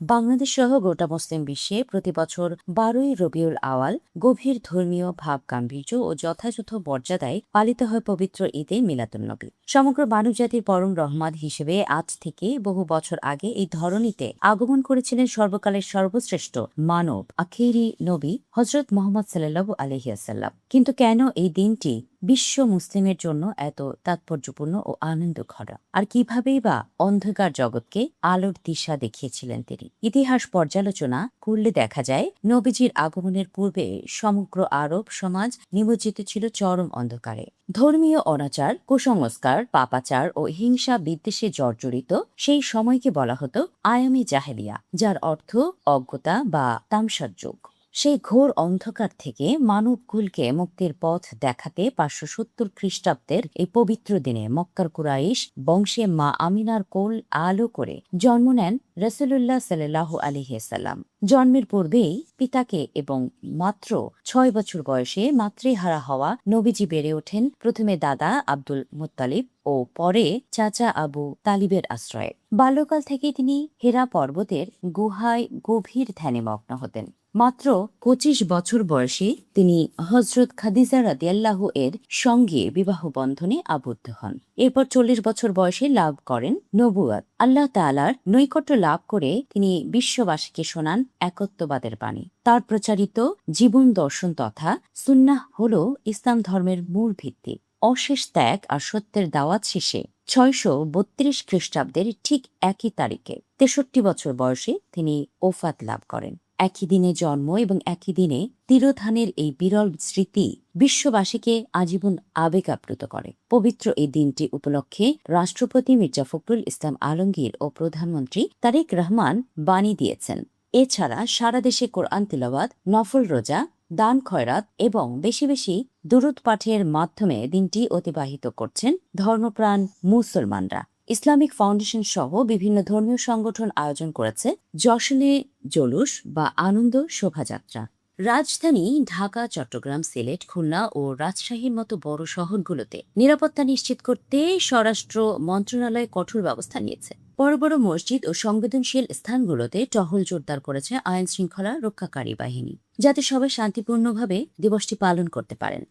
বাংলাদেশ সহ গোটা মুসলিম বিশ্বে প্রতি বছর ১২ই রবিউল আওয়াল গভীর ধর্মীয় ভাব গাম্ভীর্য ও যথাযথ মর্যাদায় পালিত হয় পবিত্র ঈদে মিলাদুন্নবী। সমগ্র মানবজাতির পরম রহমত হিসেবে আজ থেকে বহু বছর আগে এই ধরনীতে আগমন করেছিলেন সর্বকালের সর্বশ্রেষ্ঠ মানব আখেরি নবী হজরত মোহাম্মদ সাল্লাল্লাহু আলাইহি ওয়াসাল্লাম। কিন্তু কেন এই দিনটি বিশ্ব মুসলিমের জন্য এত তাৎপর্যপূর্ণ ও আনন্দঘন, আর কিভাবেই বা অন্ধকার জগৎকে আলোর দিশা দেখিয়েছিলেন তিনি? ইতিহাস পর্যালোচনা করলে দেখা যায়, নবীজির আগমনের পূর্বে সমগ্র আরব সমাজ নিমজ্জিত ছিল চরম অন্ধকারে। ধর্মীয় অনাচার, কুসংস্কার, পাপাচার ও হিংসা বিদ্বেষে জর্জরিত সেই সময়কে বলা হতো আয়ামে জাহেলিয়া, যার অর্থ অজ্ঞতা বা তামসার যুগ। সেই ঘোর অন্ধকার থেকে মানবকুলকে মুক্তির পথ দেখাতে ৫৭০ খ্রিস্টাব্দের এই পবিত্র দিনে মক্কার কুরাইশ বংশে মা আমিনার কোল আলো করে জন্ম নেন রাসূলুল্লাহ সাল্লাল্লাহু আলাইহি ওয়াসাল্লাম। জন্মের পূর্বেই পিতাকে এবং মাত্র ৬ বছর বয়সে মাতৃহারা হওয়া নবীজি বেড়ে ওঠেন প্রথমে দাদা আব্দুল মুত্তালিব ও পরে চাচা আবু তালিবের আশ্রয়ে। বাল্যকাল থেকেই তিনি হেরা পর্বতের গুহায় গভীর ধ্যানে মগ্ন হতেন। মাত্র ২৫ বছর বয়সে তিনি হযরত খাদিজা রাদিয়াল্লাহু এর সঙ্গে বিবাহ বন্ধনে আবদ্ধ হন। এরপর ৪০ বছর বয়সে লাভ করেন নবুয়ত। আল্লাহ তাআলার নৈকট্য লাভ করে তিনি বিশ্ববাসীকে শোনান একত্ববাদের বাণী। তার প্রচারিত জীবন দর্শন তথা সুন্নাহ হল ইসলাম ধর্মের মূল ভিত্তি। অশেষ ত্যাগ আর সত্যের দাওয়াত শেষে ৬৩২ খ্রিস্টাব্দের ঠিক একই তারিখে ৬৩ বছর বয়সে তিনি ওফাত লাভ করেন। একই দিনে জন্ম এবং একই দিনে তিরোধানের এই বিরল স্মৃতি বিশ্ববাসীকে আজীবন আবেগ আপ্লুত করে। পবিত্র এই দিনটি উপলক্ষে রাষ্ট্রপতি মির্জা ফখরুল ইসলাম আলমগীর ও প্রধানমন্ত্রী তারেক রহমান বাণী দিয়েছেন। এছাড়া সারা দেশে কোরআন তিলাওয়াত, নফল রোজা, দান খয়রাত এবং বেশি বেশি দুরূদ পাঠের মাধ্যমে দিনটি অতিবাহিত করছেন ধর্মপ্রাণ মুসলমানরা। ইসলামিক ফাউন্ডেশন সহ বিভিন্ন ধর্মীয় সংগঠন আয়োজন করেছে যশনে জলুস বা আনন্দ শোভাযাত্রা। রাজধানী ঢাকা, চট্টগ্রাম, সিলেট, খুলনা ও রাজশাহীর মতো বড় শহরগুলোতে নিরাপত্তা নিশ্চিত করতে স্বরাষ্ট্র মন্ত্রণালয় কঠোর ব্যবস্থা নিয়েছে। বড় বড় মসজিদ ও সংবেদনশীল স্থানগুলোতে টহল জোরদার করেছে আইন শৃঙ্খলা রক্ষাকারী বাহিনী, যাতে সবাই শান্তিপূর্ণভাবে দিবসটি পালন করতে পারেন।